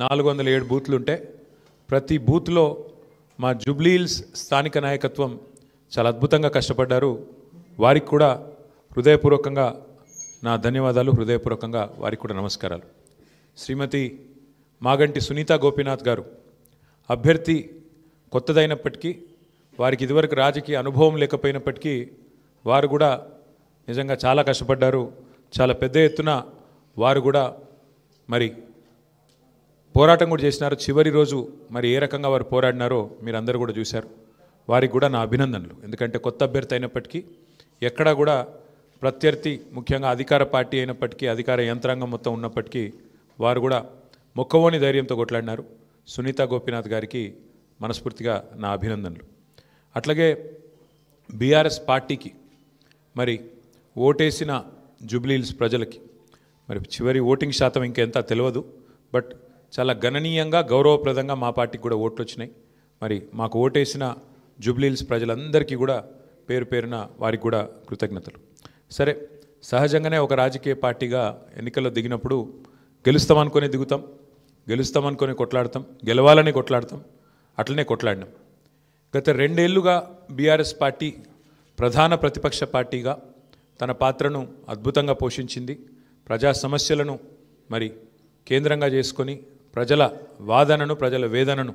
407 బూత్లు ఉంటే ప్రతి బూత్లో మా జూబ్లీహిల్స్ స్థానిక నాయకత్వం చాలా అద్భుతంగా కష్టపడ్డారు. వారికి కూడా హృదయపూర్వకంగా నా ధన్యవాదాలు, హృదయపూర్వకంగా వారికి కూడా నమస్కారాలు. శ్రీమతి మాగంటి సునీత గోపీనాథ్ గారు అభ్యర్థి కొత్తదైనప్పటికీ, వారికి ఇదివరకు రాజకీయ అనుభవం లేకపోయినప్పటికీ వారు కూడా నిజంగా చాలా కష్టపడ్డారు. చాలా పెద్ద ఎత్తున వారు కూడా మరి పోరాటం కూడా చేసినారు. చివరి రోజు మరి ఏ రకంగా వారు పోరాడినారో మీరు అందరూ కూడా చూశారు. వారికి కూడా నా అభినందనలు. ఎందుకంటే కొత్త అభ్యర్థి అయినప్పటికీ, ఎక్కడా కూడా ప్రత్యర్థి ముఖ్యంగా అధికార పార్టీ అయినప్పటికీ, అధికార యంత్రాంగం మొత్తం ఉన్నప్పటికీ వారు కూడా మొక్కవోని ధైర్యంతో కొట్లాడినారు. సునీత గోపీనాథ్ గారికి మనస్ఫూర్తిగా నా అభినందనలు. అట్లాగే బీఆర్ఎస్ పార్టీకి మరి ఓటేసిన జూబ్లీహిల్స్ ప్రజలకి మరి చివరి ఓటింగ్ శాతం ఇంకెంత తెలియదు, బట్ చాలా గణనీయంగా గౌరవప్రదంగా మా పార్టీకి కూడా ఓట్లు వచ్చినాయి. మరి మాకు ఓటేసిన జూబ్లీహిల్స్ ప్రజలందరికీ కూడా పేరు పేరున వారికి కూడా కృతజ్ఞతలు. సరే, సహజంగానే ఒక రాజకీయ పార్టీగా ఎన్నికల్లో దిగినప్పుడు గెలుస్తామనుకొని దిగుతాం, గెలుస్తామనుకొని కొట్లాడతాం, గెలవాలని కొట్లాడతాం, అట్లనే కొట్లాడినాం. గత 2 ఏళ్లుగా బీఆర్ఎస్ పార్టీ ప్రధాన ప్రతిపక్ష పార్టీగా తన పాత్రను అద్భుతంగా పోషించింది. ప్రజా సమస్యలను మరి కేంద్రంగా చేసుకొని ప్రజల వాదనను, ప్రజల వేదనను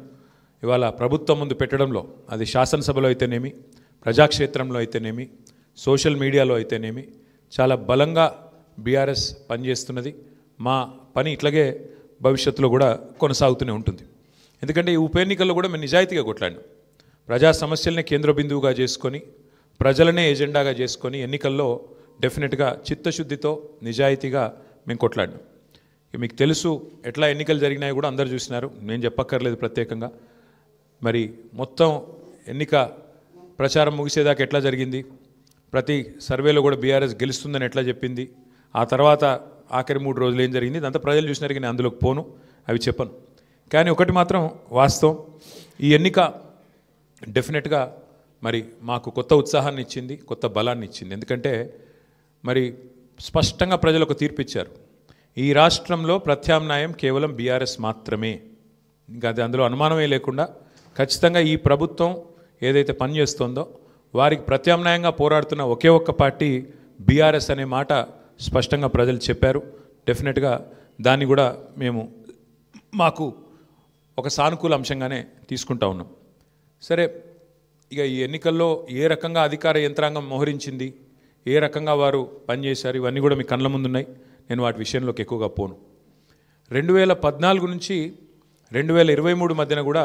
ఇవాళ ప్రభుత్వం ముందు పెట్టడంలో, అది శాసనసభలో అయితేనేమి, ప్రజాక్షేత్రంలో అయితేనేమి, సోషల్ మీడియాలో అయితేనేమి చాలా బలంగా బీఆర్ఎస్ పనిచేస్తున్నది. మా పని ఇట్లాగే భవిష్యత్తులో కూడా కొనసాగుతూనే ఉంటుంది. ఎందుకంటే ఈ ఉప ఎన్నికల్లో కూడా మేము నిజాయితీగా కొట్లాడినాం. ప్రజా సమస్యలనే కేంద్ర బిందువుగా చేసుకొని, ప్రజలనే ఎజెండాగా చేసుకొని ఎన్నికల్లో డెఫినెట్గా చిత్తశుద్ధితో నిజాయితీగా మేము కొట్లాడినాం. మీకు తెలుసు ఎట్లా ఎన్నికలు జరిగినాయో కూడా అందరూ చూసినారు, నేను చెప్పక్కర్లేదు ప్రత్యేకంగా. మరి మొత్తం ఎన్నిక ప్రచారం ముగిసేదాకా ఎట్లా జరిగింది, ప్రతి సర్వేలో కూడా బీఆర్ఎస్ గెలుస్తుందని ఎట్లా చెప్పింది, ఆ తర్వాత ఆఖరి 3 రోజులు ఏం జరిగింది, ఇదంతా ప్రజలు చూసినారు. నేను అందులోకి పోను, అవి చెప్పను. కానీ ఒకటి మాత్రం వాస్తవం, ఈ ఎన్నిక డెఫినెట్గా మరి మాకు కొత్త ఉత్సాహాన్ని ఇచ్చింది, కొత్త బలాన్ని ఇచ్చింది. ఎందుకంటే మరి స్పష్టంగా ప్రజలు ఒక తీర్పు ఇచ్చారు. ఈ రాష్ట్రంలో ప్రత్యామ్నాయం కేవలం బీఆర్ఎస్ మాత్రమే. ఇంకా అది అందులో అనుమానమే లేకుండా ఖచ్చితంగా ఈ ప్రభుత్వం ఏదైతే పనిచేస్తుందో వారికి ప్రత్యామ్నాయంగా పోరాడుతున్న ఒకే ఒక్క పార్టీ బీఆర్ఎస్ అనే మాట స్పష్టంగా ప్రజలు చెప్పారు. డెఫినెట్గా దాన్ని కూడా మేము మాకు ఒక సానుకూల అంశంగానే తీసుకుంటా ఉన్నాం. సరే, ఇక ఈ ఎన్నికల్లో ఏ రకంగా అధికార యంత్రాంగం మోహరించింది, ఏ రకంగా వారు పనిచేశారు, ఇవన్నీ కూడా మీ కళ్ళ ముందున్నాయి. నేను వాటి విషయంలోకి ఎక్కువగా పోను. 2014 నుంచి 2023 మధ్యన కూడా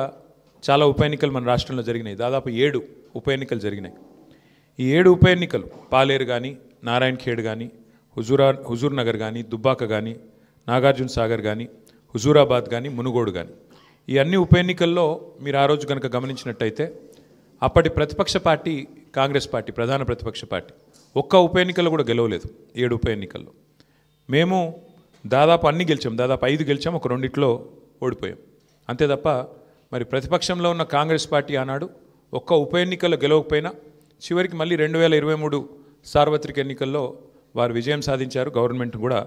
చాలా ఉప ఎన్నికలు మన రాష్ట్రంలో జరిగినాయి. దాదాపు 7 ఉప ఎన్నికలు జరిగినాయి. ఈ 7 ఉప ఎన్నికలు పాలేరు కానీ, నారాయణ ఖేడ్ కానీ, హుజూర్ నగర్ కానీ, దుబ్బాక కానీ, నాగార్జున సాగర్ కానీ, హుజూరాబాద్ కానీ, మునుగోడు కానీ, ఈ అన్ని ఉప ఎన్నికల్లో మీరు ఆ రోజు కనుక గమనించినట్టయితే అప్పటి ప్రతిపక్ష పార్టీ కాంగ్రెస్ పార్టీ, ప్రధాన ప్రతిపక్ష పార్టీ, ఒక్క ఉప ఎన్నికల్లో కూడా గెలవలేదు. 7 ఉప ఎన్నికల్లో మేము దాదాపు అన్ని గెలిచాం, దాదాపు 5 గెలిచాం, ఒక 2 ఓడిపోయాం అంతే తప్ప మరి ప్రతిపక్షంలో ఉన్న కాంగ్రెస్ పార్టీ ఆనాడు ఒక్క ఉప ఎన్నికల్లో గెలవకపోయినా చివరికి మళ్ళీ 2023 సార్వత్రిక ఎన్నికల్లో వారు విజయం సాధించారు, గవర్నమెంట్ కూడా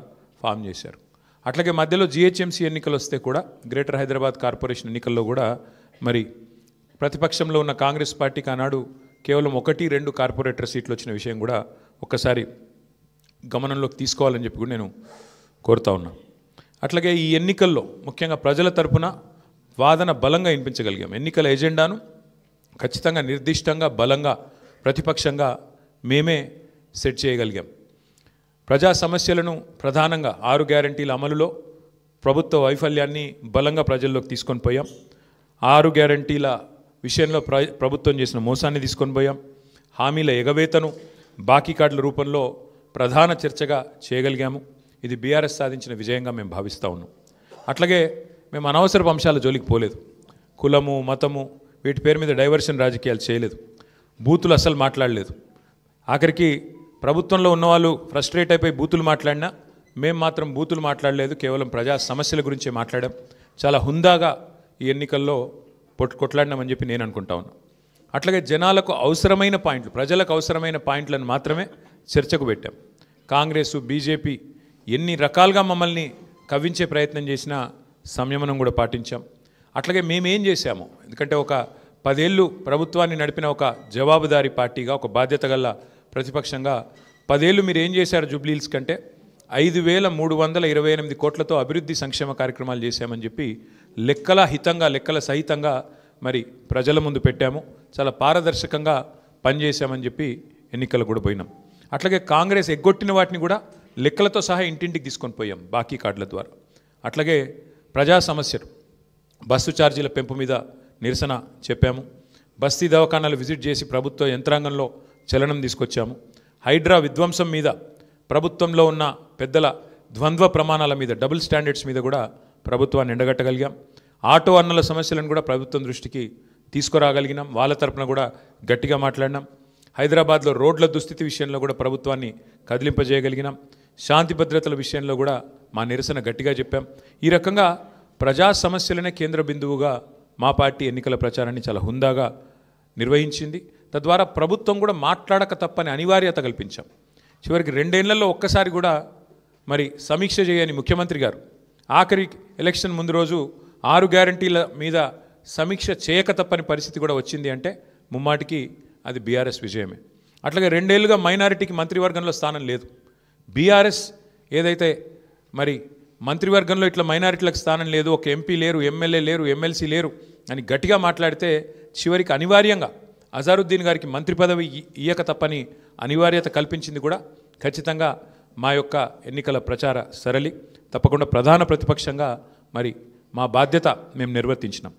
ఫామ్ చేశారు. అట్లాగే మధ్యలో జిహెచ్ఎంసీ ఎన్నికలు వస్తే కూడా, గ్రేటర్ హైదరాబాద్ కార్పొరేషన్ ఎన్నికల్లో కూడా మరి ప్రతిపక్షంలో ఉన్న కాంగ్రెస్ పార్టీకి ఆనాడు కేవలం 1-2 కార్పొరేటర్ సీట్లు వచ్చిన విషయం కూడా ఒక్కసారి గమనంలోకి తీసుకోవాలని చెప్పి కూడా నేను కోరుతా ఉన్నా. అట్లాగే ఈ ఎన్నికల్లో ముఖ్యంగా ప్రజల తరపున వాదన బలంగా వినిపించగలిగాం. ఎన్నికల ఎజెండాను ఖచ్చితంగా నిర్దిష్టంగా బలంగా ప్రతిపక్షంగా మేమే సెట్ చేయగలిగాం. ప్రజా సమస్యలను ప్రధానంగా 6 గ్యారంటీల అమలులో ప్రభుత్వ వైఫల్యాన్ని బలంగా ప్రజల్లోకి తీసుకొని పోయాం. 6 గ్యారంటీల విషయంలో ప్రభుత్వం చేసిన మోసాన్ని తీసుకొని పోయాం. హామీల ఎగవేతను బాకీ కార్డుల రూపంలో ప్రధాన చర్చగా చేయగలిగాము. ఇది బీఆర్ఎస్ సాధించిన విజయంగా మేము భావిస్తూ ఉన్నాం. అట్లాగే మేము అనవసరపు అంశాల జోలికి పోలేదు. కులము, మతము వీటి పేరు మీద డైవర్షన్ రాజకీయాలు చేయలేదు. బూతులు అసలు మాట్లాడలేదు. ఆఖరికి ప్రభుత్వంలో ఉన్నవాళ్ళు ఫ్రస్ట్రేట్ అయిపోయి బూతులు మాట్లాడినా మేము మాత్రం బూతులు మాట్లాడలేదు. కేవలం ప్రజా సమస్యల గురించే మాట్లాడాం. చాలా హుందాగా ఈ ఎన్నికల్లో కొట్లాడినామని చెప్పి నేను అనుకుంటా ఉన్నాను. అట్లాగే జనాలకు అవసరమైన పాయింట్లు, ప్రజలకు అవసరమైన పాయింట్లను మాత్రమే చర్చకు పెట్టాం. కాంగ్రెస్, బీజేపీ ఎన్ని రకాలుగా మమ్మల్ని కవ్వించే ప్రయత్నం చేసినా సంయమనం కూడా పాటించాం. అట్లాగే మేమేం చేశాము, ఎందుకంటే ఒక 10 ఏళ్ళు ప్రభుత్వాన్ని నడిపిన ఒక జవాబుదారీ పార్టీగా, ఒక బాధ్యత గల ప్రతిపక్షంగా 10 ఏళ్ళు మీరు ఏం చేశారు జూబ్లీహిల్స్ కంటే 5,328 కోట్లతో అభివృద్ధి సంక్షేమ కార్యక్రమాలు చేశామని చెప్పి లెక్కల హితంగా, లెక్కల సహితంగా మరి ప్రజల ముందు పెట్టాము. చాలా పారదర్శకంగా పనిచేశామని చెప్పి ఎన్నికలు కూడా పోయినాం. అట్లాగే కాంగ్రెస్ ఎగ్గొట్టిన వాటిని కూడా లెక్కలతో సహా ఇంటింటికి తీసుకొని పోయాం బాకీ కార్డుల ద్వారా. అట్లాగే ప్రజా సమస్యలు, బస్సు ఛార్జీల పెంపు మీద నిరసన చెప్పాము. బస్తీ దవాఖానాలు విజిట్ చేసి ప్రభుత్వ యంత్రాంగంలో చలనం తీసుకొచ్చాము. హైడ్రా విధ్వంసం మీద, ప్రభుత్వంలో ఉన్న పెద్దల ద్వంద్వ ప్రమాణాల మీద, డబుల్ స్టాండర్డ్స్ మీద కూడా ప్రభుత్వాన్ని ఎండగట్టగలిగాం. ఆటో అన్నల సమస్యలను కూడా ప్రభుత్వం దృష్టికి తీసుకురాగలిగినాం. వాళ్ళ తరపున కూడా గట్టిగా మాట్లాడినాం. హైదరాబాద్లో రోడ్ల దుస్థితి విషయంలో కూడా ప్రభుత్వాన్ని కదిలింపజేయగలిగినాం. శాంతి భద్రతల విషయంలో కూడా మా నిరసన గట్టిగా చెప్పాం. ఈ రకంగా ప్రజా సమస్యలనే కేంద్ర బిందువుగా మా పార్టీ ఎన్నికల ప్రచారాన్ని చాలా హుందాగా నిర్వహించింది. తద్వారా ప్రభుత్వం కూడా మాట్లాడక తప్పని అనివార్యత కల్పించాం. చివరికి 2 ఏళ్లలో ఒక్కసారి కూడా మరి సమీక్ష చేయని ముఖ్యమంత్రి గారు ఆఖరి ఎలక్షన్ ముందు రోజు 6 గ్యారంటీల మీద సమీక్ష చేయక తప్పని పరిస్థితి కూడా వచ్చింది అంటే ముమ్మాటికి అది బీఆర్ఎస్ విజయమే. అట్లాగే 2 ఏళ్లుగా మైనారిటీకి మంత్రివర్గంలో స్థానం లేదు. బీఆర్ఎస్ ఏదైతే మరి మంత్రివర్గంలో ఇట్లా మైనారిటీలకు స్థానం లేదు, ఒక ఎంపీ లేరు, ఎమ్మెల్యే లేరు, ఎమ్మెల్సీ లేరు అని గట్టిగా మాట్లాడితే చివరికి అనివార్యంగా అజారుద్దీన్ గారికి మంత్రి పదవి ఇయ్యక తప్పని అనివార్యత కల్పించింది కూడా ఖచ్చితంగా మా యొక్క ఎన్నికల ప్రచార సరళి. తప్పకుండా ప్రధాన ప్రతిపక్షంగా మరి మా బాధ్యత మేము నిర్వర్తించినాం.